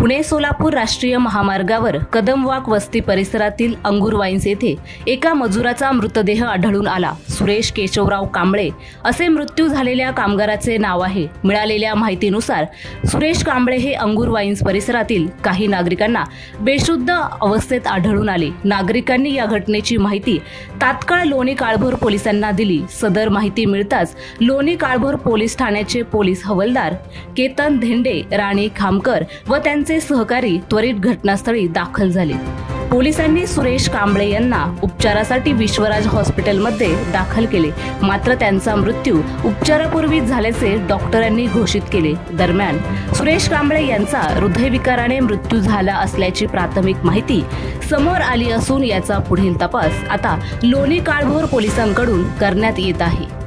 पुणे सोलापूर राष्ट्रीय महामार्गावर कदमवाक वस्ती परिसरातील अंगूर वाईन्स येथे एका मजुराचा मृतदेह आढळून आला। सुरेश केशवराव कांबळे असे मृत्यू झालेल्या कामगाराचे नाव आहे। मिळालेल्या माहितीनुसार सुरेश कांबळे हे अंगूर वाईन्स परिसरातील काही नागरिकांना बेशुद्ध अवस्थेत आढळून आले। नागरिकांनी या घटनेची माहिती तात्काळ लोणी काळभोर पोलिसांना दिली। सदर माहिती मिळताच लोणी काळभोर पोलीस ठाण्याचे पोलीस हवालदार केतन धेंडे, राणी खामकर व त्यांचे सहकारी त्वरित घटनास्थळी दाखल झाले। पोलिसांनी सुरेश कांबळे यांना उपचारासाठी विश्वराज हॉस्पिटलमध्ये दाखल केले, मात्र त्यांचा मृत्यू उपचारापूर्वी झाल्याचे डॉक्टरांनी घोषित केले। दरम्यान सुरेश कांबळे यांचा हृदयविकाराने मृत्यू झाला असल्याची प्राथमिक माहिती समोर आली असून याचा पुढील तपास आता लोणी काळभोर पोलिसांकडून करण्यात येत आहे।